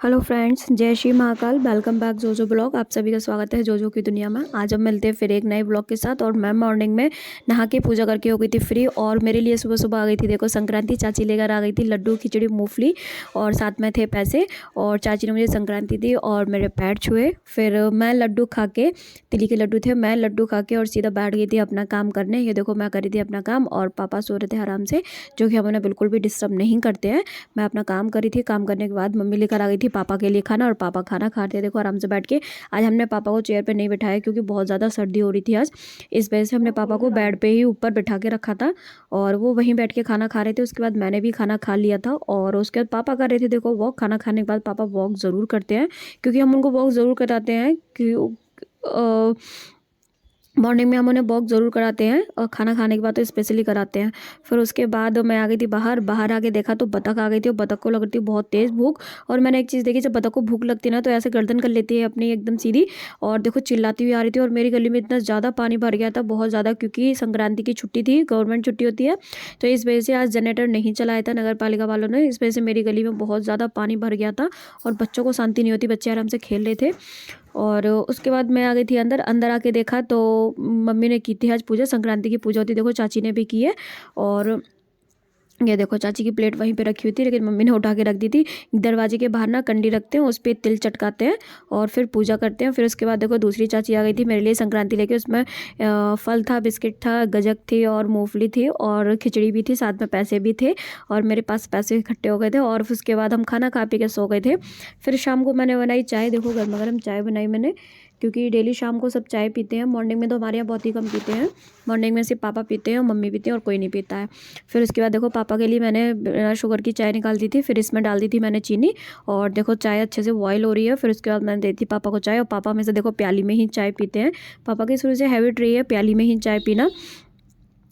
Hello friends, जय Shri Mahakal. Welcome back जोजो blog. आप सभी का स्वागत है जोजो की दुनिया में। आज हम मिलते हैं फिर एक नए ब्लॉग के साथ। और मैं मॉर्निंग में नहा के पूजा करके हो गई थी फ्री। और मेरे लिए सुबह सुबह आ गई थी, देखो संक्रांति। चाची लेकर आ गई थी लड्डू, खिचड़ी, मूंगफली और साथ में थे पैसे। और चाची ने मुझे संक्रांति दी और मेरे पैर छुए। फिर मैं लड्डू खा के, तिली के लड्डू थे, मैं लड्डू खा के और सीधा बैठ गई थी अपना काम करने। ये देखो मैं करी थी अपना काम और पापा सो रहे थे आराम से, जो कि हमें बिल्कुल भी डिस्टर्ब नहीं करते हैं। मैं अपना काम करी थी। काम करने के बाद मम्मी लेकर आ गई थी पापा के लिए खाना और पापा खाना खाते थे देखो आराम से बैठ के। आज हमने पापा को चेयर पे नहीं बिठाया क्योंकि बहुत ज़्यादा सर्दी हो रही थी आज। इस वजह से हमने पापा को बेड पे ही ऊपर बिठा के रखा था और वो वहीं बैठ के खाना खा रहे थे। उसके बाद मैंने भी खाना खा लिया था और उसके बाद पापा कर रहे थे देखो वॉक। खाना खाने के बाद पापा वॉक ज़रूर करते हैं क्योंकि हम उनको वॉक ज़रूर कराते हैं कि मॉर्निंग में हम उन्हें वॉक ज़रूर कराते हैं और खाना खाने के बाद तो स्पेशली कराते हैं। फिर उसके बाद मैं आ गई थी बाहर आके देखा तो बतख आ गई थी और बतख को लग रही थी बहुत तेज़ भूख। और मैंने एक चीज़ देखी, जब बतख को भूख लगती है ना तो ऐसे गर्दन कर लेती है अपनी एकदम सीधी और देखो चिल्लाती हुई आ रही थी। और मेरी गली में इतना ज़्यादा पानी भर गया था, बहुत ज़्यादा, क्योंकि संक्रांति की छुट्टी थी, गवर्नमेंट छुट्टी होती है। तो इस वजह से आज जनरेटर नहीं चलाया था नगर पालिका वालों ने। इस वजह से मेरी गली में बहुत ज़्यादा पानी भर गया था और बच्चों को शांति नहीं होती, बच्चे आराम से खेल रहे थे। और उसके बाद मैं आ गई थी अंदर आके देखा तो मम्मी ने की थी आज पूजा। संक्रांति की पूजा होती, देखो चाची ने भी की है। और ये देखो चाची की प्लेट वहीं पे रखी हुई थी, लेकिन मम्मी ने उठा के रख दी थी। दरवाजे के बाहर ना कंडी रखते हैं, उस पर तिल चटकाते हैं और फिर पूजा करते हैं। फिर उसके बाद देखो दूसरी चाची आ गई थी मेरे लिए संक्रांति लेके। उसमें फल था, बिस्किट था, गजक थी और मूंगफली थी और खिचड़ी भी थी, साथ में पैसे भी थे। और मेरे पास पैसे इकट्ठे हो गए थे और उसके बाद हम खाना खा पी के सो गए थे। फिर शाम को मैंने बनाई चाय, देखो गर्मा गर्म चाय बनाई मैंने, क्योंकि डेली शाम को सब चाय पीते हैं। मॉर्निंग में तो हमारे यहाँ बहुत ही कम पीते हैं। मॉर्निंग में सिर्फ पापा पीते हैं और मम्मी पीते हैं और कोई नहीं पीता है। फिर उसके बाद देखो पापा के लिए मैंने बिना शुगर की चाय निकाल दी थी। फिर इसमें डाल दी थी मैंने चीनी और देखो चाय अच्छे से बॉयल हो रही है। फिर उसके बाद मैंने दी थी पापा को चाय और पापा में से देखो प्याली में ही चाय पीते हैं। पापा की शुरू से हैबिट रही है प्याली में ही चाय पीना।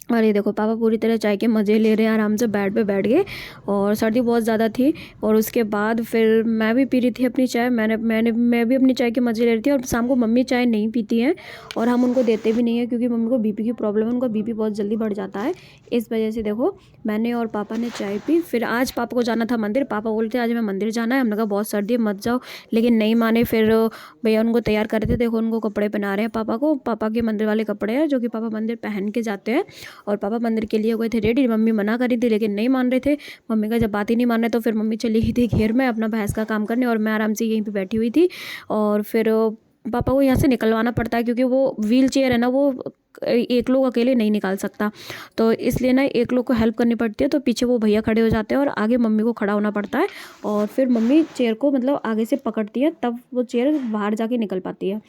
और ये देखो पापा पूरी तरह चाय के मज़े ले रहे हैं, आराम से बेड पे बैठ गए। और सर्दी बहुत ज़्यादा थी। और उसके बाद फिर मैं भी पी रही थी अपनी चाय। मैं भी अपनी चाय के मज़े ले रही थी। और शाम को मम्मी चाय नहीं पीती हैं और हम उनको देते भी नहीं हैं क्योंकि मम्मी को बीपी की प्रॉब्लम है, उनका बीपी बहुत जल्दी बढ़ जाता है। इस वजह से देखो मैंने और पापा ने चाय पी। फिर आज पापा को जाना था मंदिर। पापा बोलते आज हमें मंदिर जाना है। हमने कहा बहुत सर्दी है मत जाओ, लेकिन नहीं माने। फिर भैया उनको तैयार कर रहे थे, देखो उनको कपड़े पहना रहे हैं पापा को। पापा के मंदिर वाले कपड़े हैं जो कि पापा मंदिर पहन के जाते हैं। और पापा मंदिर के लिए गए थे रेडी। मम्मी मना करी थी लेकिन नहीं मान रहे थे। मम्मी का जब बात ही नहीं मान रहे तो फिर मम्मी चली गई थी घेर में अपना भैंस का काम करने और मैं आराम से यहीं पे बैठी हुई थी। और फिर पापा को यहाँ से निकलवाना पड़ता है क्योंकि वो व्हील चेयर है ना, वो एक लोग अकेले नहीं निकाल सकता। तो इसलिए ना एक लोग को हेल्प करनी पड़ती है। तो पीछे वो भैया खड़े हो जाते हैं और आगे मम्मी को खड़ा होना पड़ता है। और फिर मम्मी चेयर को मतलब आगे से पकड़ती है, तब वो चेयर बाहर जाके निकल पाती है।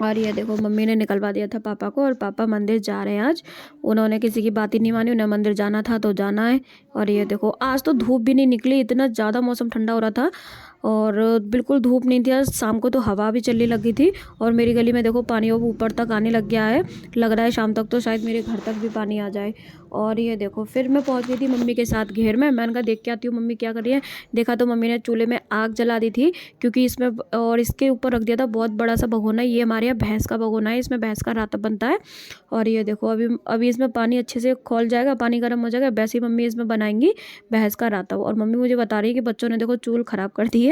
और ये देखो मम्मी ने निकलवा दिया था पापा को और पापा मंदिर जा रहे हैं आज। उन्होंने किसी की बात ही नहीं मानी, उन्हें मंदिर जाना था तो जाना है। और ये देखो आज तो धूप भी नहीं निकली, इतना ज़्यादा मौसम ठंडा हो रहा था और बिल्कुल धूप नहीं थी। आज शाम को तो हवा भी चलने लगी थी। और मेरी गली में देखो पानी अब ऊपर तक आने लग गया है। लग रहा है शाम तक तो शायद मेरे घर तक भी पानी आ जाए। और ये देखो फिर मैं पहुंच गई थी मम्मी के साथ घेर में। मैंने कहा देख के आती हूँ मम्मी क्या कर रही है। देखा तो मम्मी ने चूल्हे में आग जला दी थी क्योंकि इसमें, और इसके ऊपर रख दिया था बहुत बड़ा सा भगोना। ये हमारे यहाँ भैंस का भगोना है, इसमें भैंस का रायता बनता है। और ये देखो अभी इसमें पानी अच्छे से खौल जाएगा, पानी गर्म हो जाएगा, वैसे ही मम्मी इसमें बनाएंगी भैंस का रायता। और मम्मी मुझे बता रही है कि बच्चों ने देखो चूल ख़राब कर दी है।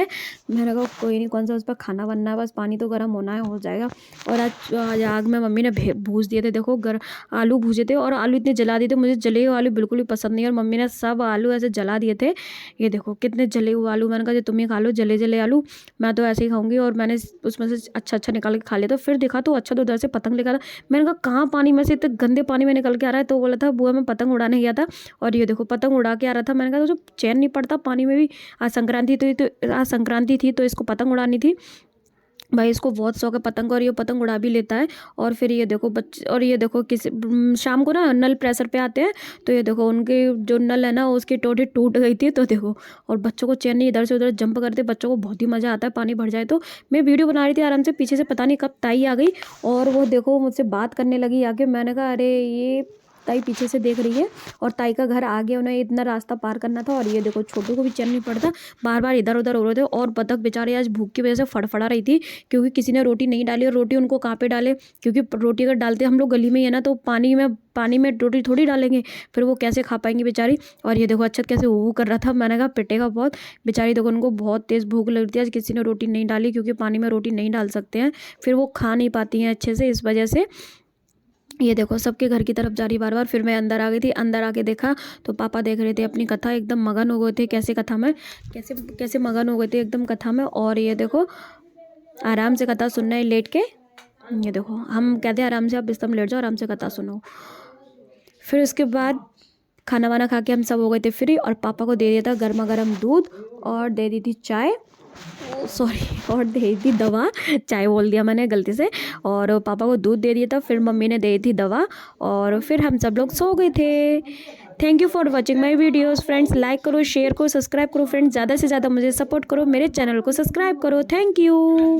मैंने कहा कोई नहीं, कौन सा उस पर खाना बनना है, बस पानी तो गर्म होना है, हो जाएगा। और आज आग में मम्मी ने भूज दिए थे देखो, आलू भूजे थे और आलू इतने जला दिए थे। मुझे जले हुए आलू बिल्कुल भी पसंद नहीं है और मम्मी ने सब आलू ऐसे जला दिए थे। ये देखो कितने जले हुए आलू। मैंने कहा जो तुम ही खा लो जले जले आलू, मैं तो ऐसे ही खाऊंगी। और मैंने उसमें से अच्छा अच्छा निकाल के खा लिया। तो फिर देखा तो अच्छा, तो उधर से पतंग लेकर। मैंने कहा कहाँ पानी में से इतने गंदे पानी में निकल के आ रहा है। तो बोला था बुआ मैं पतंग उड़ाने गया था। और ये देखो पतंग उड़ा के आ रहा था। मैंने कहा तो जो चैन नहीं पड़ता पानी में भी। आज संक्रांति थी तो इसको पतंग उड़ानी थी। भाई इसको बहुत शौक है पतंग का और ये पतंग उड़ा भी लेता है। और फिर ये देखो बच्चे, और ये देखो किसी शाम को ना नल प्रेशर पे आते हैं। तो ये देखो उनके जो नल है ना उसकी टोटी टूट गई थी। तो देखो, और बच्चों को चैन नहीं, इधर से उधर जंप करते, बच्चों को बहुत ही मज़ा आता है पानी भर जाए तो। मैं वीडियो बना रही थी आराम से, पीछे से पता नहीं कब ताई आ गई और वो देखो मुझसे बात करने लगी आके। मैंने कहा अरे ये ताई पीछे से देख रही है और ताई का घर आगे, उन्हें इतना रास्ता पार करना था। और ये देखो छोटू को भी चैन नहीं पड़ता, बार बार इधर उधर हो रहे थे। और बतख बेचारे आज भूख की वजह से फड़फड़ा रही थी, क्योंकि किसी ने रोटी नहीं डाली। और रोटी उनको कहाँ पे डाले, क्योंकि रोटी अगर डालते हम लोग गली में ही है ना, तो पानी में रोटी थोड़ी डालेंगे, फिर वो कैसे खा पाएंगी बेचारी। और ये देखो अच्छत कैसे वो कर रहा था, मैंने कहा पिटेगा बहुत बेचारी। देखो उनको बहुत तेज़ भूख लग रही थी, आज किसी ने रोटी नहीं डाली, क्योंकि पानी में रोटी नहीं डाल सकते हैं, फिर वो खा नहीं पाती हैं अच्छे से, इस वजह से। ये देखो सबके घर की तरफ जा रही बार बार। फिर मैं अंदर आ गई थी, अंदर आके देखा तो पापा देख रहे थे अपनी कथा, एकदम मगन हो गए थे। कैसे कथा में कैसे मगन हो गए थे एकदम कथा में। और ये देखो आराम से कथा सुनना है लेट के। ये देखो हम कहते हैं आराम से आप बिस्तर में लेट जाओ, आराम से कथा सुनो। फिर उसके बाद खाना वाना खा के हम सब हो गए थे फ्री, और पापा को दे दिया था गर्मा गर्म दूध, और दे दी थी चाय, सॉरी, और दे दी थी दवा, चाय बोल दिया मैंने गलती से। और पापा को दूध दे दिया था, फिर मम्मी ने दे दी थी दवा, और फिर हम सब लोग सो गए थे। Thank you for watching my videos friends. Like करो, शेयर करो, सब्सक्राइब करो फ्रेंड्स, ज़्यादा से ज़्यादा मुझे सपोर्ट करो, मेरे चैनल को सब्सक्राइब करो। Thank you.